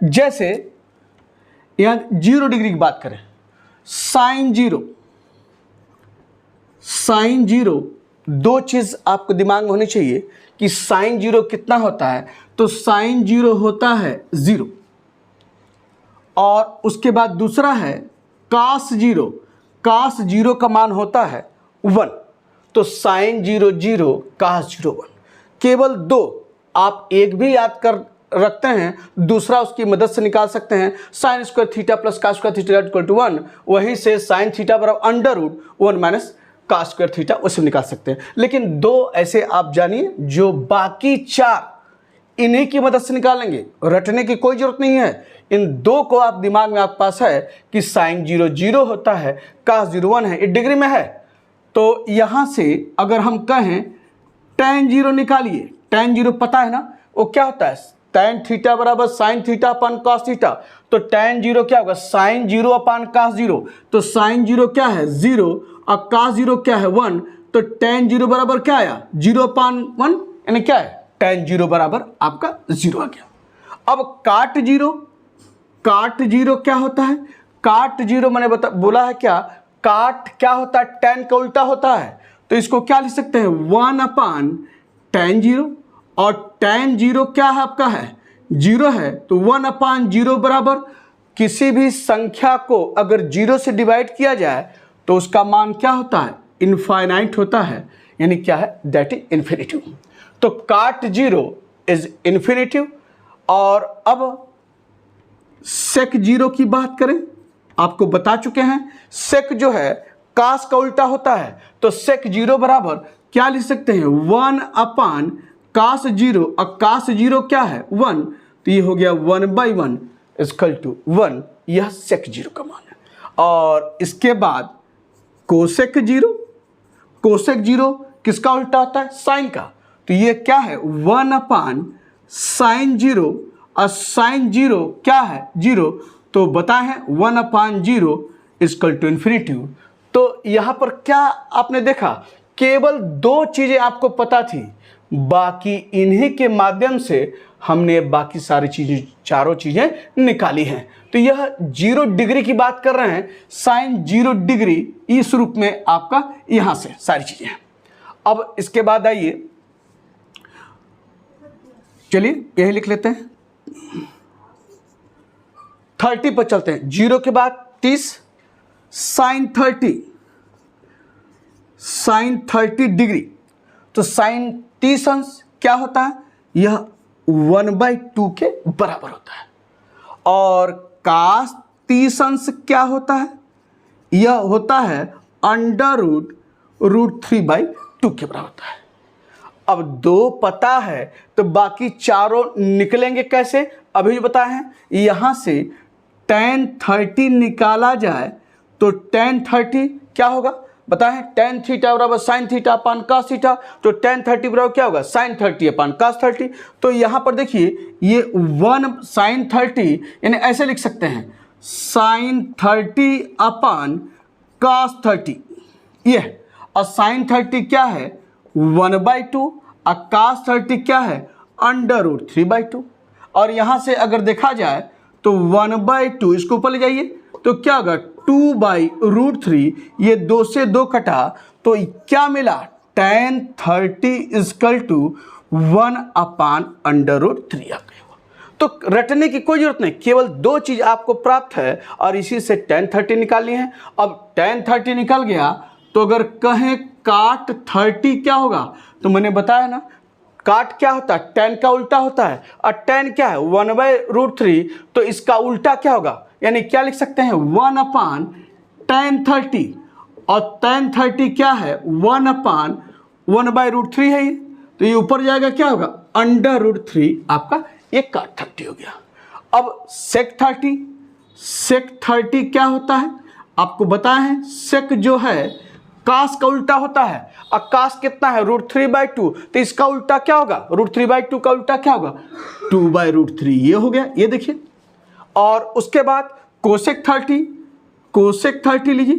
जैसे यहां 0 डिग्री की बात करें, साइन जीरो, दो चीज आपको दिमाग में होनी चाहिए कि साइन जीरो कितना होता है। तो साइन जीरो होता है 0, और उसके बाद दूसरा है कास जीरो का मान होता है 1। तो साइन 0 0, कास 0 1। केवल दो, आप एक भी याद कर रखते हैं, दूसरा उसकी मदद से निकाल सकते हैं। Sine square theta plus cos square theta equal to 1, वहीं से साइन थीटा बराबर under root 1 minus cos square theta, उसे निकाल सकते हैं। लेकिन दो ऐसे आप जानिए जो बाकी चार इन्हीं की मदद से निकालेंगे, रटने की कोई जरूरत नहीं है। इन दो को आप दिमाग में आपके पास है कि साइन 0 0 होता है, कास 0 1 है, ये डिग्री में है। तो यहां से अगर हम कहें tan 0 निकालिए, tan 0 पता है ना वो क्या होता है, tan थीटा बराबर साइन थीटा अपान कॉस थीटा। तो tan 0 क्या होगा, साइन 0 अपान कास 0। तो साइन 0 क्या है 0 और कास 0 क्या है 1। तो tan 0 बराबर क्या आया 0 अपान 1, यानी क्या है tan 0 बराबर आपका 0 आ गया। अब काट जीरो क्या होता है, काट जीरो मैंने बोला है काट क्या होता है, tan का उल्टा होता है। तो इसको क्या लिख सकते हैं 1 अपान tan 0, और tan 0 क्या है आपका है 0 है। तो 1 अपान 0 बराबर किसी भी संख्या को अगर 0 से डिवाइड किया जाए तो उसका मान क्या होता है, इनफाइनाइट होता है, यानी क्या है दैट इज इन्फिनिटिव। तो काट 0 इज इन्फिनिटिव। और अब सेक 0 की बात करें, आपको बता चुके हैं सेक जो है कास का उल्टा होता है। तो सेक 0 बराबर क्या लिख सकते हैं 1 अपान कास 0, और कास 0 क्या है 1। तो ये हो गया 1/1 इक्वल टू 1, यह सेक 0 का मान है। और इसके बाद कोसेक 0 किसका उल्टा होता है, साइन का। तो ये क्या है 1 अपान साइन 0, और साइन 0 क्या है 0। तो बताएं 1 अपान 0 इक्वल टू इन्फिनिटिव। तो यहां पर क्या आपने देखा, केवल दो चीजें आपको पता थी, बाकी इन्हीं के माध्यम से हमने बाकी सारी चीजें, चारों चीजें निकाली हैं। तो यह 0 डिग्री की बात कर रहे हैं, साइन 0 डिग्री इस रूप में आपका यहां से सारी चीजें हैं। अब इसके बाद आइए, चलिए यही लिख लेते हैं 30 पर चलते हैं। 0 के बाद 30, साइन 30 डिग्री। तो साइन 30 अंश क्या होता है, यह 1/2 के बराबर होता है। और कास 30 अंश क्या होता है, यह होता है अंडर रूट 3/2 के बराबर होता है। अब दो पता है तो बाकी चारों निकलेंगे कैसे, अभी जो बताए हैं। यहां से tan 30 निकाला जाए तो tan 30 क्या होगा बताएं, tan थीटा बराबर sine theta upon cos theta. तो tan 30 बराबर क्या होगा साइन 30 अपान कास 30। तो यहां पर देखिए ये 1 साइन 30, यानी ऐसे लिख सकते हैं साइन 30 अपान कास 30 ये। और साइन 30 क्या है 1/2, और कास 30 क्या है अंडर रूट 3/2। और यहां से अगर देखा जाए तो 1/2 इसको ऊपर ले जाइए तो क्या होगा 2/√3, ये 2 से 2 कटा तो क्या मिला tan 30 equal to 1 upon under root 3 आ गया। तो रटने की कोई जरूरत नहीं, केवल दो चीज आपको प्राप्त है और इसी से tan 30 निकालनी है। अब tan 30 निकल गया तो अगर कहें काट 30 क्या होगा, तो मैंने बताया ना काट क्या होता है tan का उल्टा होता है, और tan क्या है 1/√3। तो इसका उल्टा क्या होगा, यानी क्या लिख सकते हैं 1 अपान tan 30, और tan 30 क्या है 1 अपान 1/√3 है ये। तो ये ऊपर जाएगा क्या होगा अंडर रूट 3 आपका ये काट 30 हो गया। अब सेक 30 क्या होता है आपको बताया है, सेक जो है कास का उल्टा होता है, और कास कितना है √3/2। तो इसका उल्टा क्या होगा √3/2 का उल्टा क्या होगा 2/√3, ये हो गया, ये देखिए। और उसके बाद कोसेक 30 लीजिए,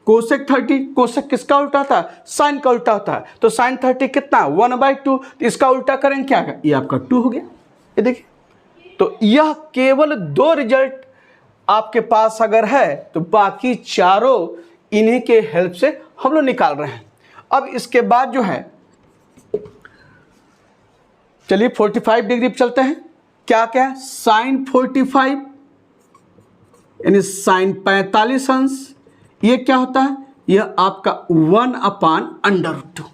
कोसेक 30, कोसेक किसका उल्टा होता है साइन का उल्टा होता है। तो साइन 30 कितना 1/2, तो इसका उल्टा करेंगे क्या, ये आपका 2 हो गया, ये देखिए तो यह केवल 2 रिजल्ट आपके पास अगर है तो बाकी चारों इन्हीं के हेल्प से हम लोग निकाल रहे हैं। अब इसके बाद जो है चलिए 45 डिग्री पे चलते हैं। क्या क्या है? साइन 45 यानी साइन 45 अंश, ये क्या होता है? यह आपका 1/√2।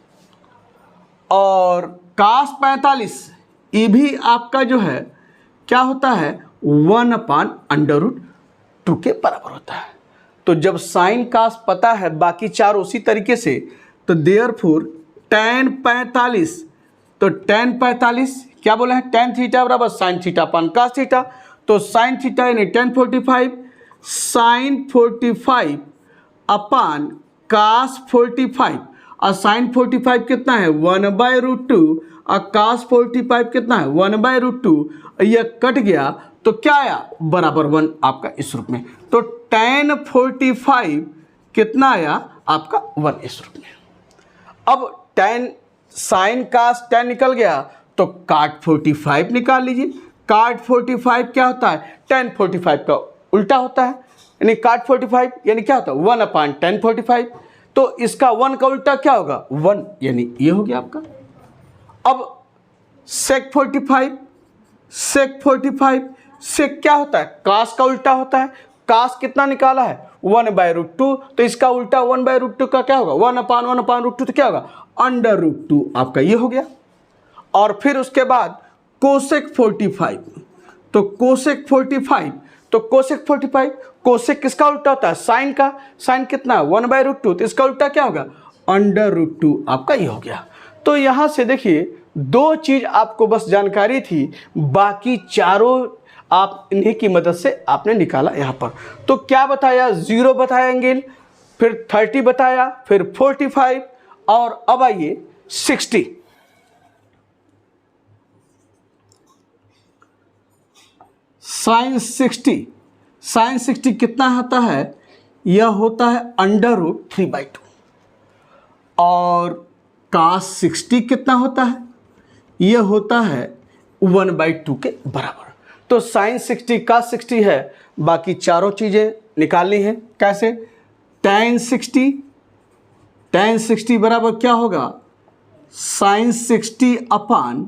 और cos 45 ये भी आपका जो है क्या होता है? 1/√2 के बराबर होता है। तो जब साइन cos पता है, बाकी चार उसी तरीके से, तो देयरफॉर tan 45, तो tan 45 क्या बोला है? tan थीटा बराबर साइन थीटा अपान cos थीटा। तो साइन थीटा यानी tan 45 साइन 45 अपान cos 45, और साइन 45 कितना है? 1/√2, और cos 45 कितना है? 1/√2। यह कट गया तो क्या आया? बराबर 1 आपका इस रूप में। तो tan 45 कितना आया? आपका 1 इस रूप में। अब tan साइन cos tan निकल गया तो cot 45 निकाल लीजिए। cot 45 क्या होता है? tan 45 का उल्टा होता है, यानी cot 45 यानी क्या होता है? 1/tan 45। तो इसका 1 का उल्टा क्या होगा? 1, यानी ये हो गया आपका। अब sec 45, sec 45 sec क्या होता है? cos का उल्टा होता है। cos कितना निकाला है? 1/√2, तो इसका उल्टा 1/√2 का क्या होगा? 1/1/√2, तो क्या होगा? √2 आपका ये हो गया। और फिर उसके बाद cosec 45, तो cosec 45, तो cosec 45 cosec किसका उल्टा होता है? साइन का। साइन कितना है? 1/√2, तो इसका उल्टा क्या होगा? √2 आपका ये हो गया। तो यहाँ से देखिए 2 चीज़ आपको बस जानकारी थी, बाकी चारों आप इन्हीं की मदद से आपने निकाला यहाँ पर। तो क्या बताया? 0 बताया एंगल, फिर 30 बताया, फिर 45, और अब आइए 60। साइन 60, साइन 60 कितना होता है? यह होता है √3/2। और cos 60 कितना होता है? यह होता है 1/2 के बराबर। तो साइन 60 cos 60 है, बाकी चारों चीज़ें निकालनी है। कैसे? tan 60 बराबर क्या होगा? साइन 60 अपान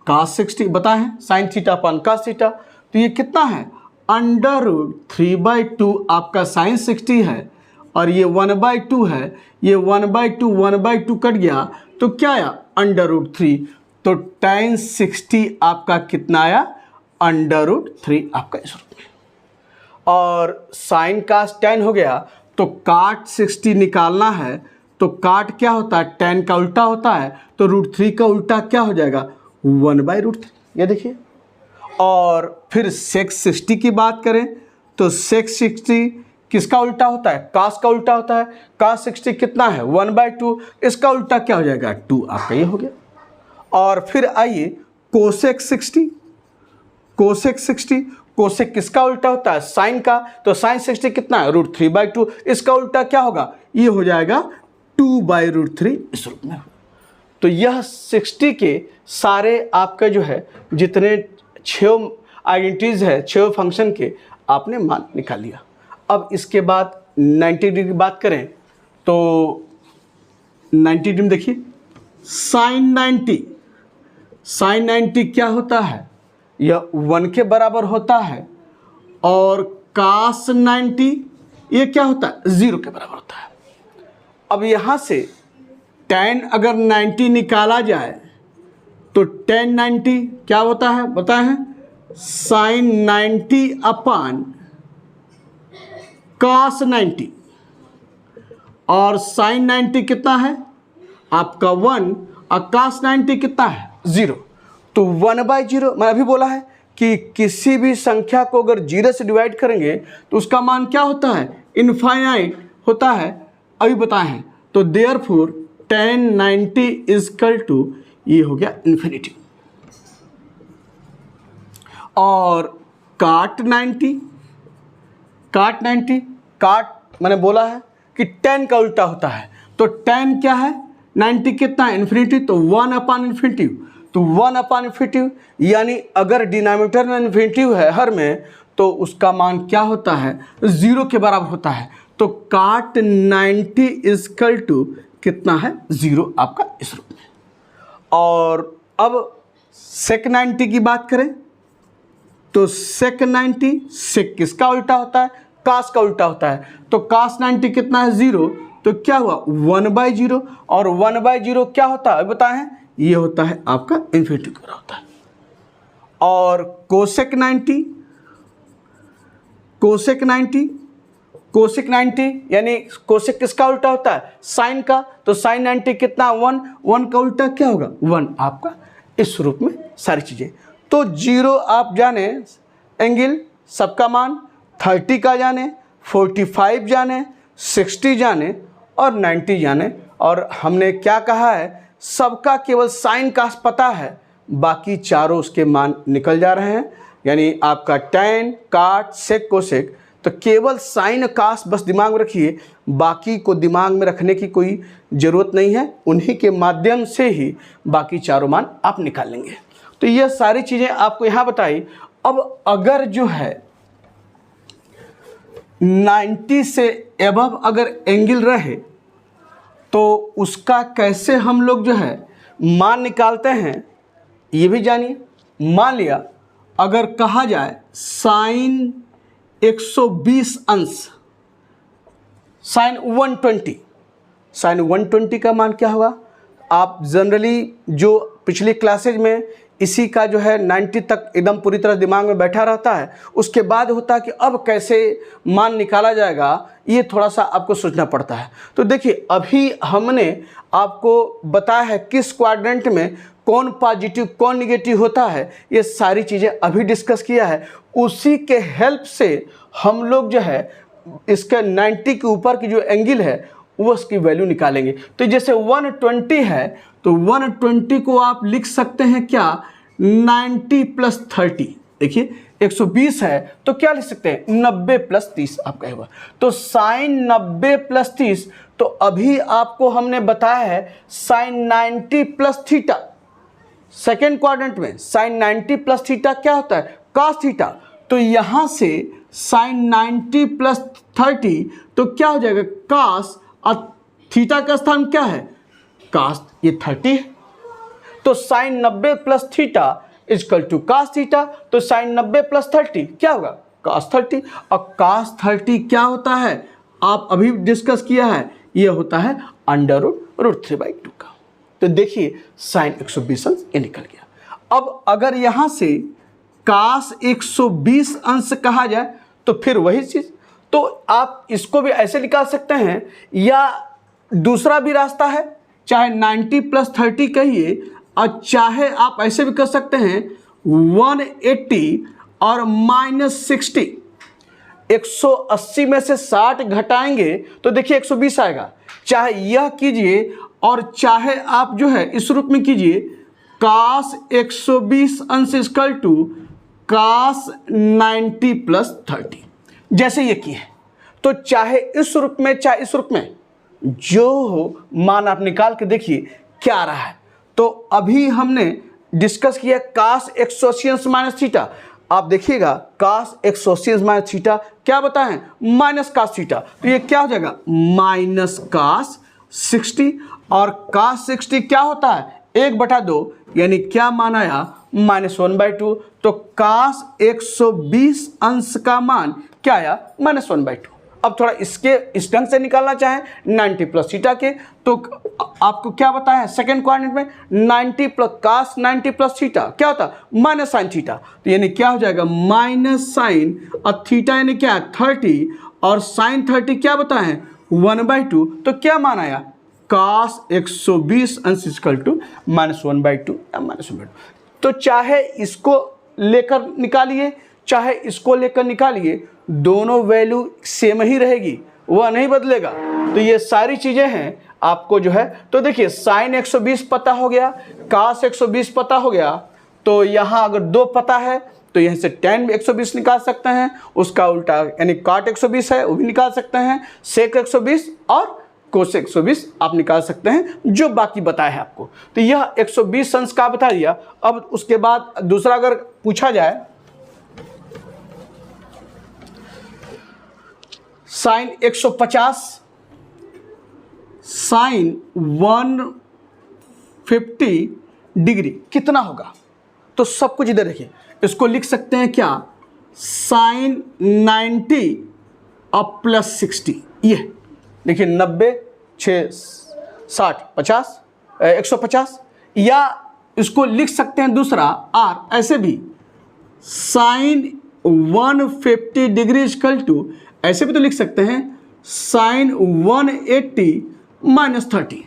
cos 60 बताएं, साइन थीटा अपान cos थीटा। तो ये कितना है? √3/2 आपका साइन 60 है, और ये 1/2 है। ये 1/2 कट गया तो क्या आया? √3। तो tan 60 आपका कितना आया? √3 आपका इस रूप में। और साइन cos tan हो गया, तो cot 60 निकालना है। तो cot क्या होता है? tan का उल्टा होता है, तो √3 का उल्टा क्या हो जाएगा? 1/√3, ये देखिए। और फिर sec 60 की बात करें तो sec 60 किसका उल्टा होता है? cos का उल्टा होता है। cos 60 कितना है? 1/2, इसका उल्टा क्या हो जाएगा? 2 आपका ये हो गया। और फिर आइए cosec 60, cosec 60, cosec किसका उल्टा होता है? साइन का। तो साइन 60 कितना है? √3/2, इसका उल्टा क्या होगा? ये हो जाएगा 2/√3 इस रूप में। तो यह 60 के सारे आपका जो है जितने 6 आइडेंटिटीज है, 6 फंक्शन के, आपने मान निकाल लिया। अब इसके बाद 90 डिग्री की बात करें तो 90 डिग्री में देखिए साइन 90 क्या होता है? यह 1 के बराबर होता है। और cos 90 ये क्या होता है? 0 के बराबर होता है। अब यहाँ से tan अगर 90 निकाला जाए तो tan 90 क्या होता है? बताए हैं, साइन 90 अपान cos 90, और साइन 90 कितना है? आपका 1, और cos 90 कितना है? 0। तो 1/0 मैं अभी बोला है कि किसी भी संख्या को अगर 0 से डिवाइड करेंगे तो उसका मान क्या होता है? इनफाइनाइट होता है, अभी बताए हैं। तो देयरफॉर tan 90 इजकल टू ये हो गया इन्फिनिटी। और cot 90 मैंने बोला है कि tan का उल्टा होता है। तो tan क्या है? 90 कितना है? इन्फिनिटी। तो 1/∞। तो 1 अपॉन इन्फिनिटिव, यानी अगर डिनोमिनेटर में इन्फिनिटिव है हर में तो उसका मान क्या होता है, 0 के बराबर होता है। तो cot 90 इजकल टू कितना है, 0 आपका इस रूप में। और अब sec 90 की बात करें तो sec 90 sec किसका उल्टा होता है, cos का उल्टा होता है। तो cos 90 कितना है, 0, तो क्या हुआ 1/0, और 1/0 क्या होता है बताएं, ये होता है आपका इन्फिनिटी का होता है। और cosec 90 यानी कोसेक किसका उल्टा होता है, साइन का, तो साइन 90 कितना 1 का उल्टा क्या होगा 1 आपका, इस रूप में सारी चीज़ें। तो 0 आप जाने एंगल सबका मान, 30 का जाने, 45 जाने, 60 जाने और 90 जाने, और हमने क्या कहा है, सबका केवल साइन का पता है, बाकी चारों उसके मान निकल जा रहे हैं। यानी आपका tan, cot, sec, कोसेक, तो केवल साइन कास बस दिमाग में रखिए, बाकी को दिमाग में रखने की कोई ज़रूरत नहीं है, उन्हीं के माध्यम से ही बाकी चारों मान आप निकाल लेंगे। तो ये सारी चीज़ें आपको यहाँ बताई। अब अगर जो है 90 से एबव अगर एंगल रहे तो उसका कैसे हम लोग जो है मान निकालते हैं, ये भी जानिए। मान लिया अगर कहा जाए साइन 120 अंश, साइन 120 का मान क्या होगा, आप जनरली जो पिछली क्लासेज में इसी का जो है 90 तक एकदम पूरी तरह दिमाग में बैठा रहता है, उसके बाद होता है कि अब कैसे मान निकाला जाएगा, ये थोड़ा सा आपको सोचना पड़ता है। तो देखिए अभी हमने आपको बताया है किस क्वाड्रेंट में कौन पॉजिटिव कौन निगेटिव होता है, ये सारी चीज़ें अभी डिस्कस किया है। उसी के हेल्प से हम लोग जो है इसका 90 के ऊपर की जो एंगल है वो उसकी वैल्यू निकालेंगे। तो जैसे 120 है तो 120 को आप लिख सकते हैं क्या, 90 + 30। देखिए 120 है तो क्या लिख सकते हैं, 90 + 30 आपका होगा। तो साइन 90 + 30, तो अभी आपको हमने बताया है साइन 90 + थीटा, सेकेंड क्वाड्रेंट में साइन 90 + थीटा क्या होता है, cos थीटा। तो यहाँ से साइन 90 + 30 तो क्या हो जाएगा cos, और थीटा का स्थान क्या है cos, ये 30 है। तो sine 90 + theta is equal to cos theta, तो साइन 90 + 30 क्या होगा cos 30, और cos 30 क्या होता है आप अभी डिस्कस किया है, ये होता है √√3/2 का। तो देखिए साइन 120 अंश ये निकल गया। अब अगर यहाँ से cos 120 अंश कहा जाए तो फिर वही चीज़, तो आप इसको भी ऐसे निकाल सकते हैं, या दूसरा भी रास्ता है, चाहे 90 + 30 कहिए, और चाहे आप ऐसे भी कर सकते हैं 180 और -60, 180 में से 60 घटाएंगे तो देखिए 120 आएगा। चाहे यह कीजिए और चाहे आप जो है इस रूप में कीजिए, cos 120 अंश इक्वल टू cos 90 + 30, जैसे ये किए। तो चाहे इस रूप में चाहे इस रूप में जो हो मान आप निकाल के देखिए क्या आ रहा है। तो अभी हमने डिस्कस किया cos 180 अंश माइनस थीटा, आप देखिएगा cos 180 अंश माइनस थीटा क्या बताएं, -cos थीटा, तो ये क्या हो जाएगा -cos 60, और cos 60 क्या होता है 1/2, यानी क्या मान आया -1/2। तो cos 120 अंश का मान क्या आया -1/2। अब थोड़ा इसके इस ढंग से निकालना चाहें 90 + थीटा के, तो आपको क्या बताया सेकेंड क्वाड्रेंट में 90 + cos 90 + थीटा क्या होता है -sin थीटा, तो यानी क्या हो जाएगा -sin, और थीटा यानी क्या 30, और sin 30 क्या बताएं 1/2, तो क्या मान आया cos 120 अंश इक्वल टू -1/2 या -1/2। तो चाहे इसको लेकर निकालिए चाहे इसको लेकर निकालिए, दोनों वैल्यू सेम ही रहेगी, वह नहीं बदलेगा। तो ये सारी चीज़ें हैं आपको जो है, तो देखिए साइन 120 पता हो गया, cos 120 पता हो गया, तो यहाँ अगर 2 पता है तो यहाँ से tan 120 निकाल सकते हैं, उसका उल्टा यानी cot 120 है वो भी निकाल सकते हैं, sec 120 और कोसेक 120 आप निकाल सकते हैं जो बाकी बताया है आपको। तो यह 120 अंश का बता दिया। अब उसके बाद दूसरा अगर पूछा जाए साइन 150 साइन 150 डिग्री कितना होगा, तो सब कुछ इधर देखिए, इसको लिख सकते हैं क्या, साइन 90 अब प्लस 60। ये देखिए 90 6 60 50 150, या इसको लिख सकते हैं दूसरा आर ऐसे भी, साइन 150 डिग्री इक्वल टू, ऐसे भी तो लिख सकते हैं साइन 180 माइनस 30।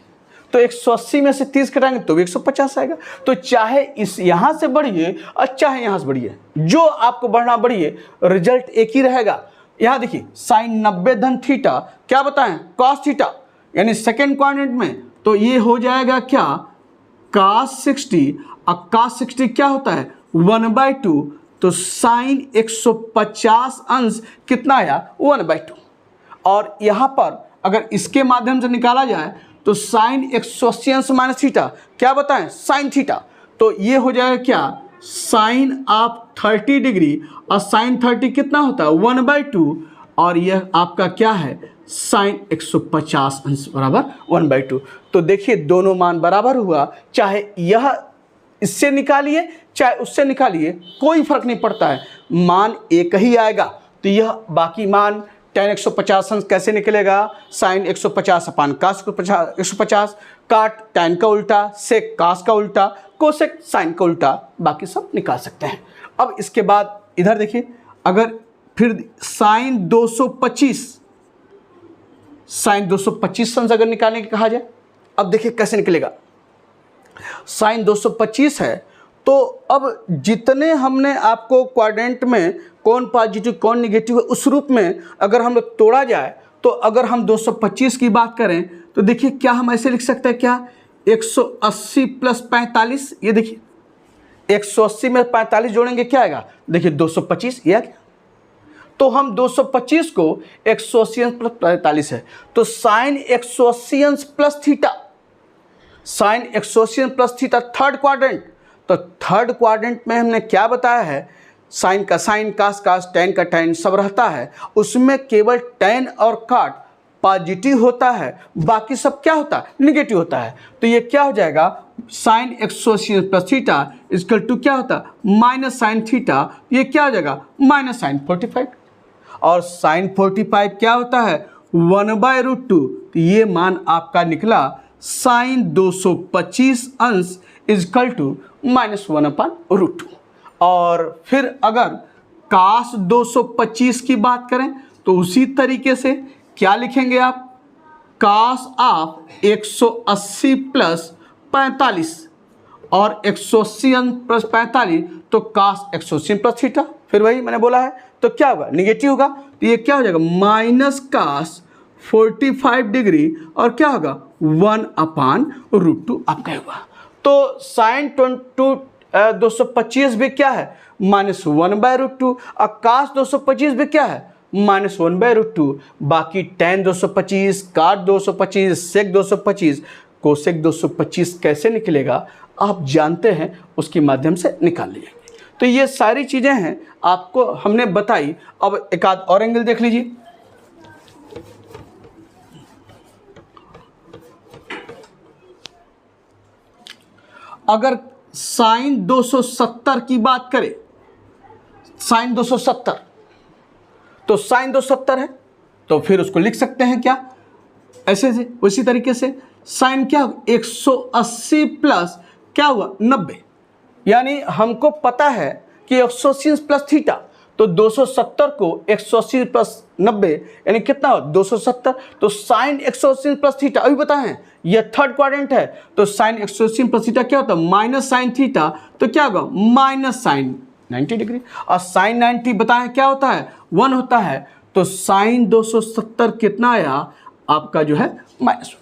तो 180 में से 30 घटाएंगे तो भी 150 आएगा। तो चाहे इस यहाँ से बढ़िए और चाहे यहाँ से बढ़िए, जो आपको बढ़ना बढ़िए, रिजल्ट एक ही रहेगा। यहाँ देखिए साइन 90 धन थीटा क्या बताएं, कॉस थीटा, यानी सेकेंड क्वाड्रेंट में, तो ये हो जाएगा क्या, कॉस 60। अब कॉस 60 क्या होता है 1/2, तो साइन 150 अंश कितना आया 1/2। और यहाँ पर अगर इसके माध्यम से निकाला जाए तो साइन 180 अंश माइनस थीटा क्या बताएं साइन थीटा, तो ये हो जाएगा क्या, साइन आप 30 डिग्री, और साइन 30 कितना होता है 1/2, और यह आपका क्या है साइन 150 अंश बराबर 1/2। तो देखिए दोनों मान बराबर हुआ, चाहे यह इससे निकालिए चाहे उससे निकालिए, कोई फर्क नहीं पड़ता है, मान एक ही आएगा। तो यह बाकी मान tan 150 अंश कैसे निकलेगा, साइन 150 अपान कास 150, काट tan का उल्टा, सेक कास का उल्टा, कोसेक साइन का उल्टा, बाकी सब निकाल सकते हैं। अब इसके बाद इधर देखिए, अगर फिर साइन 225 अंश अगर निकालने की कहा जाए, अब देखिए कैसे निकलेगा। साइन 225 है, तो अब जितने हमने आपको क्वाड्रेंट में कौन पॉजिटिव कौन निगेटिव है उस रूप में अगर हम लोग तोड़ा जाए, तो अगर हम 225 की बात करें तो देखिए क्या हम ऐसे लिख सकते हैं क्या, 180 प्लस 45, ये देखिए 180 में 45 जोड़ेंगे क्या आएगा, देखिए 225, ये आ गया। तो हम 225 को 180 अंश प्लस 45 है, तो साइन 180 अंश प्लस थीटा, साइन 180 अंश प्लस थीटा थर्ड क्वाड्रेंट। तो थर्ड क्वाड्रेंट में हमने क्या बताया है, साइन का साइन, कास कास, टैन का टैन सब रहता है, उसमें केवल टैन और काट पॉजिटिव होता है, बाकी सब क्या होता है निगेटिव होता है। तो ये क्या हो जाएगा, sine 180 plus theta equal to क्या होता है माइनस साइन थीटा, ये क्या हो जाएगा माइनस साइन 45, और साइन 45 क्या होता है 1/√2। तो ये मान आपका निकला साइन 225 अंश इक्वल टू -1/√2। और फिर अगर कास 225 की बात करें तो उसी तरीके से क्या लिखेंगे आप, कास आप 180 प्लस 45, और 180 प्लस 45 तो कास 180 प्लस थीटा, फिर वही मैंने बोला है, तो क्या होगा निगेटिव होगा, तो ये क्या हो जाएगा माइनस कास 45 डिग्री, और क्या होगा 1/√2 आपका होगा। तो साइन 225 भी क्या है -1/√2, और कास 225 भी क्या है -1/√2, बाकी tan 225, काट 225, सेक 225, कोसेक 225 कैसे निकलेगा आप जानते हैं, उसके माध्यम से निकाल लीजिए। तो ये सारी चीज़ें हैं आपको हमने बताई। अब एक आध और एंगल देख लीजिए, अगर साइन 270 की बात करें, साइन 270, तो साइन 270 है तो फिर उसको लिख सकते हैं क्या ऐसे से, उसी तरीके से साइन क्या 180 प्लस क्या हुआ 90, यानी हमको पता है कि 180 प्लस थीटा, तो 270 को 180 प्लस 90 यानी कितना हो 270, तो साइन 180 प्लस थीटा अभी बताए हैं यह थर्ड क्वाड्रेंट है, तो साइन 180 प्लस थीटा क्या होता है माइनस साइन थीटा, तो क्या होगा माइनस साइन 90 डिग्री, और साइन 90 बताएं क्या होता है 1 होता है, तो साइन 270 कितना आया आपका जो है -1,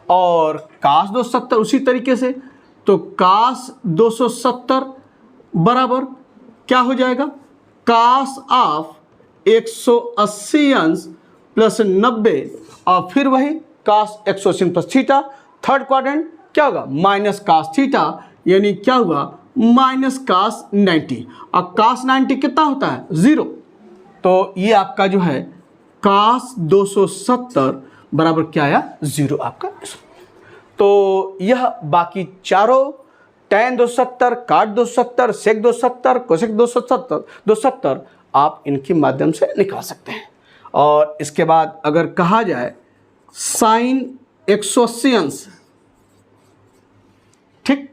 और कास 270 उसी तरीके से, तो कास 270 बराबर क्या हो जाएगा कास ऑफ 180 अंश प्लस 90, और फिर वही कास 180 प्लस थीटा। थर्ड क्वाड्रेंट क्या होगा, माइनस कास थीटा, यानी क्या हुआ माइनस कास 90। और कास 90 कितना होता है 0, तो ये आपका जो है कास 270 बराबर क्या आया 0 आपका। तो यह बाकी चारों tan 270, काट 270, सेक 270, कोसेक 270 आप इनके माध्यम से निकाल सकते हैं। और इसके बाद अगर कहा जाए साइन 180 अंश, ठीक,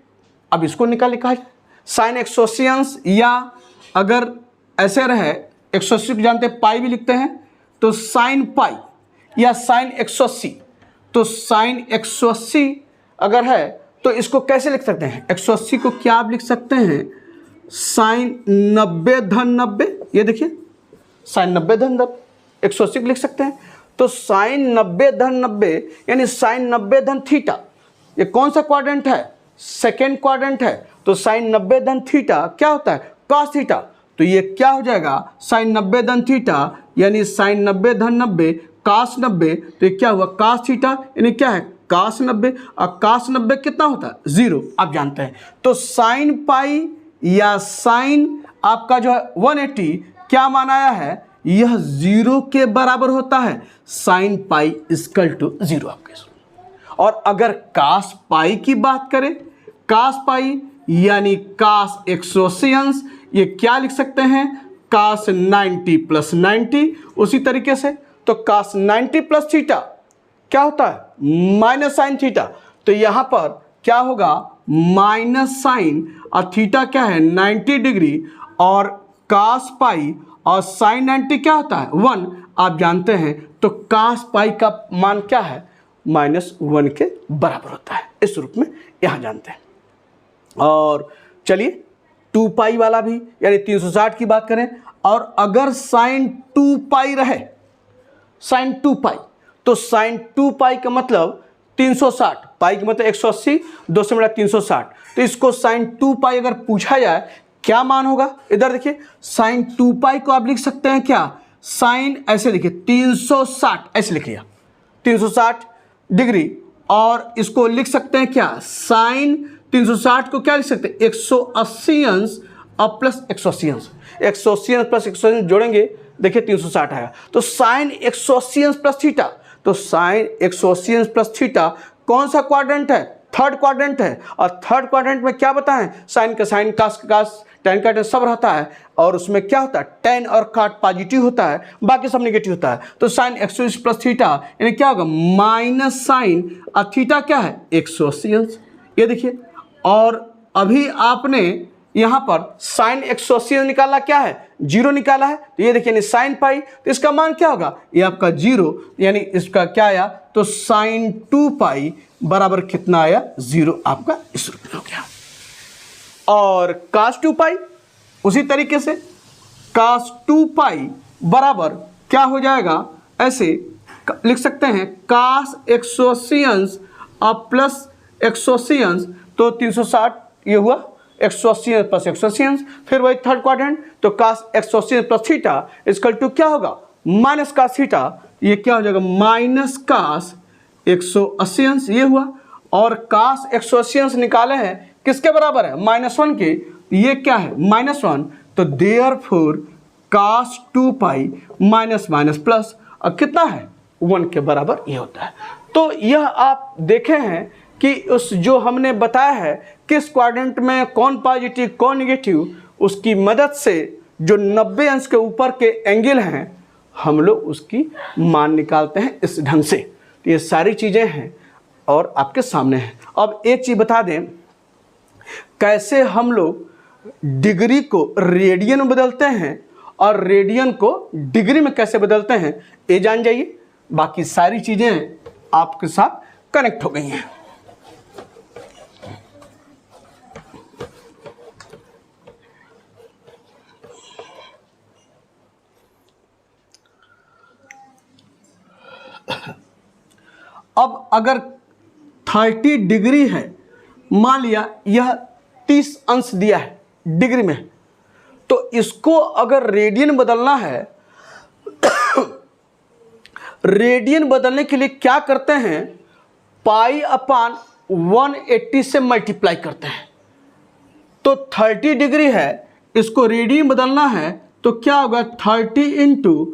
अब इसको निकाल कहा जाए साइन 180 अंश, या अगर ऐसे रहे 180 को जानते हैं पाई भी लिखते हैं, तो साइन पाई या साइन 180, तो साइन 180 अगर है तो इसको कैसे लिख सकते हैं, 180 को क्या आप लिख सकते हैं साइन 90 धन 90, ये देखिए साइन 90 धन 90, 180 को लिख सकते हैं। तो साइन 90 धन 90 यानी साइन 90 धन थीटा, ये कौन सा क्वाड्रेंट है, सेकेंड क्वाड्रेंट है, तो साइन 90 धन थीटा क्या होता है कॉस थीटा, तो ये क्या हो जाएगा साइन 90 धन थीटा यानी साइन 90 धन 90 कास 90, तो ये क्या हुआ कास थीटा यानी क्या है कास 90, और कास 90 कितना होता है 0 आप जानते हैं। तो साइन पाई या साइन आपका जो है 180 क्या माना आया है, यह 0 के बराबर होता है, साइन पाई इक्वल टू 0 आपके। और अगर कास पाई की बात करें, कास पाई यानी कास 180 अंश, ये क्या लिख सकते हैं कास 90 प्लस 90, उसी तरीके से तो कास 90 प्लस थीटा क्या होता है माइनस साइन थीटा, तो यहाँ पर क्या होगा माइनस साइन, और थीटा क्या है 90 डिग्री, और कास पाई और साइन 90 क्या होता है 1 आप जानते हैं, तो कास पाई का मान क्या है -1 के बराबर होता है, इस रूप में यहाँ जानते हैं। और चलिए 2 पाई वाला भी यानी 360 की बात करें, और अगर साइन 2 पाई रहे, साइन 2 पाई, तो साइन 2 पाई का मतलब 360, पाई का मतलब 180, 2 से मिला 360, तो इसको साइन 2 पाई अगर पूछा जाए क्या मान होगा, इधर देखिए साइन 2 पाई को आप लिख सकते हैं क्या साइन, ऐसे देखिए 360 ऐसे लिख लिया 360 डिग्री, और इसको लिख सकते हैं क्या साइन 360 को क्या लिख सकते हैं 180 अंश और प्लस 180 अंश, 180 अंश प्लस 180 अंश जोड़ेंगे देखिए 360 आएगा, तो साइन 180 अंश प्लस थीटा, तो साइन 180 अंश प्लस थीटा कौन सा क्वाड्रेंट है थर्ड क्वाड्रेंट है, और थर्ड क्वाड्रेंट में क्या बताएं साइन का साइन कास का कास टेन का टेन सब रहता है, और उसमें क्या होता है टेन और काट पॉजिटिव होता है, बाकी सब नेगेटिव होता है, तो साइन 180 प्लस थीटा यानी क्या होगा माइनस साइन, और थीटा क्या है 180 अंश, ये देखिए। और अभी आपने यहाँ पर साइन 180 निकाला क्या है 0 निकाला है, तो ये देखिए साइन पाई, तो इसका मान क्या होगा ये आपका 0, यानी इसका क्या आया तो साइन 2 पाई बराबर कितना आया 0 आपका इस रूप में हो गया। और कास 2 पाई उसी तरीके से कास 2 पाई बराबर क्या हो जाएगा, ऐसे लिख सकते हैं कास 180 अंश और प्लस 180 अंश, तो 360 ये हुआ 180 अंश प्लस 180 अंश, फिर वही थर्ड क्वाड्रेंट, तो कास 180 अंश प्लस थीटा इक्वल टू क्या होगा माइनस कास थीटा, ये क्या हो जाएगा माइनस कास 180 अंश, ये हुआ। और कास 180 अंश निकाले हैं किसके बराबर है -1 के, ये क्या है -1, तो देयरफॉर कास 2 पाई माइनस माइनस प्लस, और कितना है 1 के बराबर ये होता है। तो यह आप देखे हैं कि उस जो हमने बताया है किस क्वाड्रेंट में कौन पॉजिटिव कौन नेगेटिव, उसकी मदद से जो 90 अंश के ऊपर के एंगल हैं हम लोग उसकी मान निकालते हैं इस ढंग से। तो ये सारी चीज़ें हैं और आपके सामने हैं। अब एक चीज़ बता दें कैसे हम लोग डिग्री को रेडियन में बदलते हैं और रेडियन को डिग्री में कैसे बदलते हैं ये जान जाइए, बाकी सारी चीज़ें आपके साथ कनेक्ट हो गई हैं। अब अगर 30 डिग्री है, मान लिया यह 30 अंश दिया है डिग्री में, तो इसको अगर रेडियन बदलना है रेडियन बदलने के लिए क्या करते हैं, पाई अपान 180 से मल्टीप्लाई करते हैं। तो 30 डिग्री है, इसको रेडियन बदलना है तो क्या होगा, 30 इंटू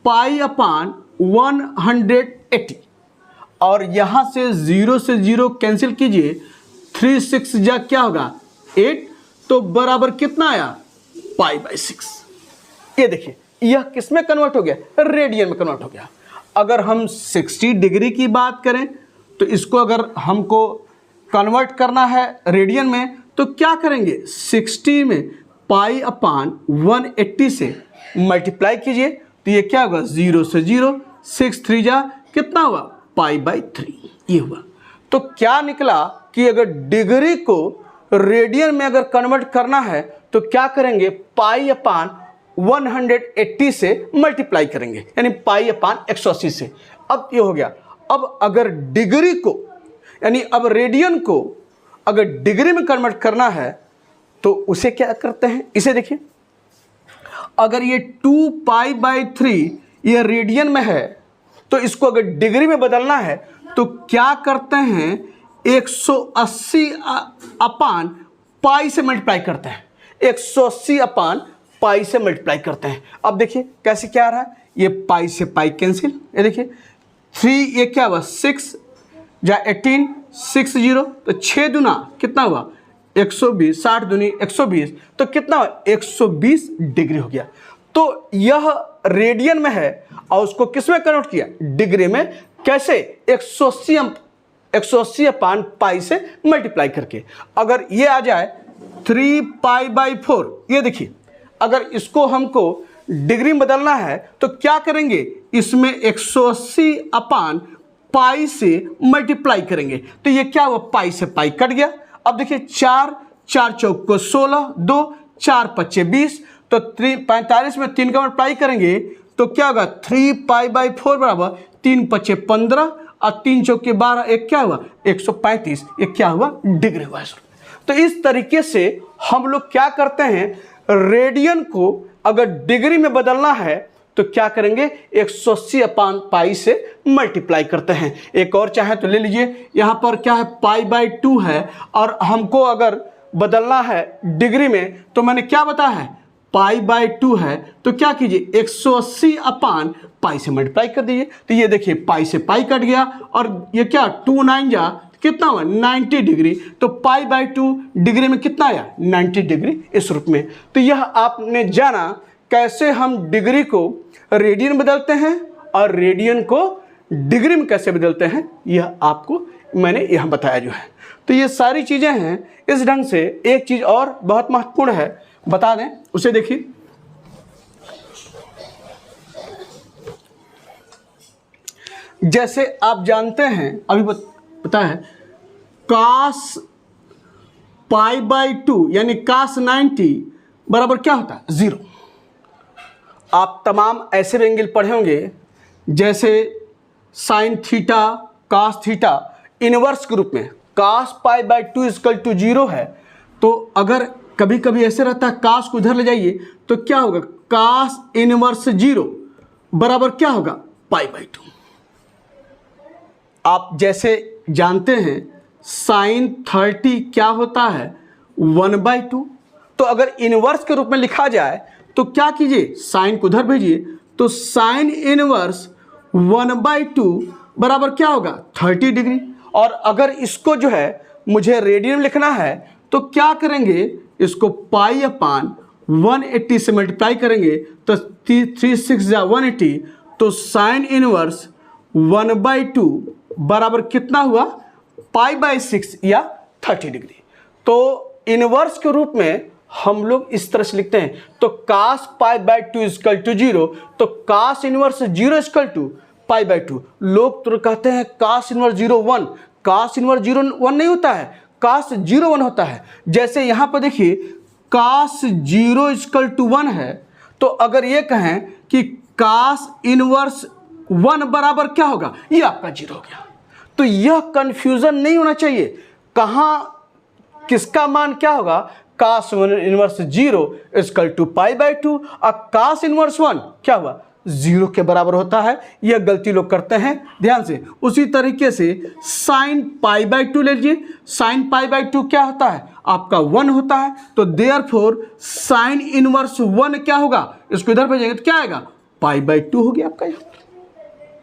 पाई अपान 180, और यहाँ से 0 से 0 कैंसिल कीजिए, 3 6 जा क्या होगा 8, तो बराबर कितना आया, पाई बाई 6। ये देखिए यह किस में कन्वर्ट हो गया, रेडियन में कन्वर्ट हो गया। अगर हम 60 डिग्री की बात करें तो इसको अगर हमको कन्वर्ट करना है रेडियन में तो क्या करेंगे, 60 में पाई अपान 180 से मल्टीप्लाई कीजिए तो ये क्या होगा, 0 से 0, 6 3 जा कितना हुआ, पाई बाई 3, ये हुआ। तो क्या निकला कि अगर डिग्री को रेडियन में अगर कन्वर्ट करना है तो क्या करेंगे, पाई अपान 180 से मल्टीप्लाई करेंगे, यानी पाई अपान 180 से। अब ये हो गया। अब अगर डिग्री को यानी अब रेडियन को अगर डिग्री में कन्वर्ट करना है तो उसे क्या करते हैं, इसे देखिए, अगर ये 2 पाई बाई 3 ये रेडियन में है तो इसको अगर डिग्री में बदलना है तो क्या करते हैं, 180 अपान पाई से मल्टीप्लाई करते हैं, 180 अपान पाई से मल्टीप्लाई करते हैं। अब देखिए कैसे क्या आ रहा है, ये पाई से पाई कैंसिल, ये देखिए 3 ये क्या हुआ 6 जा 18 6 0, तो 6 दूना कितना हुआ 120, 60 दूनी 120, तो कितना हुआ 120 डिग्री हो गया। तो यह रेडियन में है और उसको किस में कन्वर्ट किया, डिग्री में। कैसे, 180 अपान पाई से मल्टीप्लाई करके। अगर ये आ जाए 3 पाई बाई 4, ये देखिए अगर इसको हमको डिग्री में बदलना है तो क्या करेंगे, इसमें 180 अपान पाई से मल्टीप्लाई करेंगे तो ये क्या हुआ, पाई से पाई कट गया। अब देखिए 4 4 चौक को 16, 2 4 पच्चे 20, तो 45 में 3 का मल्टीप्लाई करेंगे तो क्या होगा, 3 पाई बाई 4 बराबर 3 पच्चे 15 और 3 चौक के 12, एक क्या हुआ 135, ये क्या हुआ, डिग्री हुआ। तो इस तरीके से हम लोग क्या करते हैं, रेडियन को अगर डिग्री में बदलना है तो क्या करेंगे, 180 अपान पाई से मल्टीप्लाई करते हैं। एक और चाहे तो ले लीजिए, यहाँ पर क्या है, पाई बाई 2 है और हमको अगर बदलना है डिग्री में तो मैंने क्या बताया है, पाई बाई 2 है, तो क्या कीजिए 180 अपान पाई से मल्टीप्लाई कर दीजिए। तो ये देखिए पाई से पाई कट गया और ये क्या 2 9 जा कितना हुआ 90 डिग्री, तो पाई बाई 2 डिग्री में कितना आया 90 डिग्री इस रूप में। तो यह आपने जाना कैसे हम डिग्री को रेडियन बदलते हैं और रेडियन को डिग्री में कैसे बदलते हैं, यह आपको मैंने यहाँ बताया जो है। तो ये सारी चीज़ें हैं इस ढंग से। एक चीज़ और बहुत महत्वपूर्ण है, बता दें, उसे देखिए। जैसे आप जानते हैं, अभी पता है, कास पाई बाई 2 यानी कास 90 बराबर क्या होता है, 0। आप तमाम ऐसे भी एंगल पढ़े होंगे जैसे sine theta, cos theta, inverse के रूप में cos pi by 2 equal to 0 है। तो अगर कभी कभी ऐसे रहता है, कास को उधर ले जाइए तो क्या होगा, कास इनवर्स 0 बराबर क्या होगा, पाई बाई 2। आप जैसे जानते हैं साइन 30 क्या होता है, 1/2। तो अगर इनवर्स के रूप में लिखा जाए तो क्या कीजिए, साइन को उधर भेजिए, तो साइन इनवर्स 1/2 बराबर क्या होगा 30 डिग्री। और अगर इसको जो है मुझे रेडियन में लिखना है तो क्या करेंगे, इसको पाई अपान 180 से मल्टीप्लाई करेंगे तो 3 6 जा 180, तो साइन इनवर्स 1/2 बराबर कितना हुआ, पाई बाई 6 या 30 डिग्री। तो इनवर्स के रूप में हम लोग इस तरह से लिखते हैं। तो cos pi by 2 equal to 0, तो cos inverse 0 equal to pi by 2। लोग तो कहते हैं कास इनवर्स 0 1, कास इनवर्स 0 1 नहीं होता है, कास 0 1 होता है। जैसे यहाँ पर देखिए कास 0 इक्वल टू 1 है, तो अगर ये कहें कि कास इनवर्स 1 बराबर क्या होगा, ये आपका 0 हो गया। तो यह कंफ्यूजन नहीं होना चाहिए, कहाँ किसका मान क्या होगा, cos inverse 0 equal to pi by 2 और कास इनवर्स 1 क्या हुआ जीरो के बराबर होता है। यह गलती लोग करते हैं, ध्यान से। उसी तरीके से साइन पाई बाई टू ले लीजिए। साइन पाई बाई टू क्या होता है आपका 1 होता है, तो देयरफॉर साइन इनवर्स 1 क्या होगा, इसको इधर भेजेंगे तो क्या आएगा, पाई बाई टू हो गया आपका यहाँ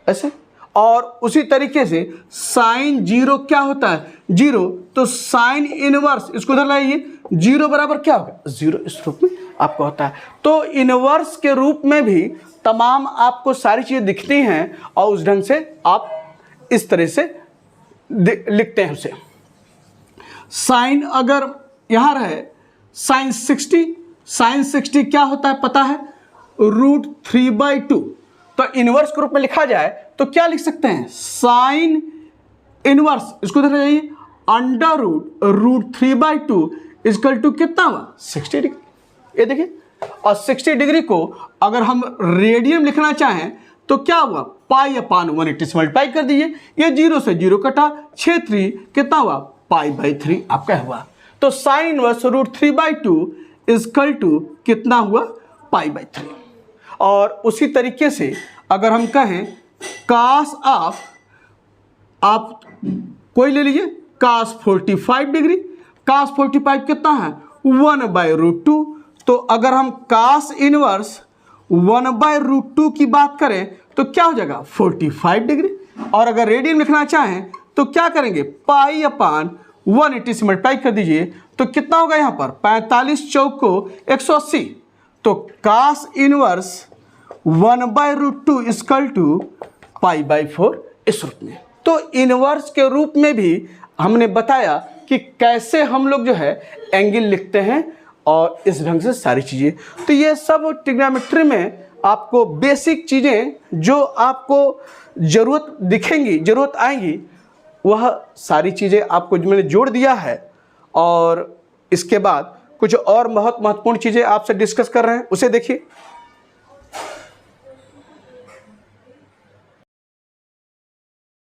ऐसे। और उसी तरीके से साइन जीरो क्या होता है, जीरो, तो साइन इनवर्स इसको इधर लाइए, जीरो बराबर क्या होगा, जीरो, इस रूप में आपको होता है। तो इनवर्स के रूप में भी तमाम आपको सारी चीजें दिखती हैं और उस ढंग से आप इस तरह से लिखते हैं उसे। साइन अगर यहां रहे साइन 60, साइन 60 क्या होता है पता है, √3/2। तो इनवर्स के रूप में लिखा जाए तो क्या लिख सकते हैं, साइन इनवर्स, इसको इधर जाइए, अंडर √3/2 इक्वल टू कितना हुआ, 60 डिग्री। ये देखिए, और 60 डिग्री को अगर हम रेडियन लिखना चाहें तो क्या हुआ, पाई अपान 180 से मल्टीप्लाई कर दीजिए, ये 0 से 0 कटा, 6×3 कितना हुआ, पाई/3 आपका हुआ। तो साइन इनवर्स √3/2 इक्वल टू कितना हुआ, पाई/3। और उसी तरीके से अगर हम कहें कास ऑफ, आप कोई ले लीजिए, कास 45 डिग्री, कास 45 कितना है, 1/√2। तो अगर हम कास इनवर्स 1/√2 की बात करें तो क्या हो जाएगा, 45 डिग्री। और अगर रेडियन लिखना चाहें तो क्या करेंगे, पाई अपान 180 से मल्टीप्लाई कर दीजिए, तो कितना होगा यहाँ पर, 45 चौक को 180। तो कास इनवर्स 1/√2 इक्वल टू पाई/4 इस रूप में। तो इनवर्स के रूप में भी हमने बताया कि कैसे हम लोग जो है एंगल लिखते हैं और इस ढंग से सारी चीज़ें। तो ये सब ट्रिग्नोमेट्री में आपको बेसिक चीज़ें जो आपको ज़रूरत दिखेंगी, ज़रूरत आएंगी, वह सारी चीज़ें आपको मैंने जोड़ दिया है। और इसके बाद कुछ और बहुत महत्वपूर्ण चीज़ें आपसे डिस्कस कर रहे हैं, उसे देखिए।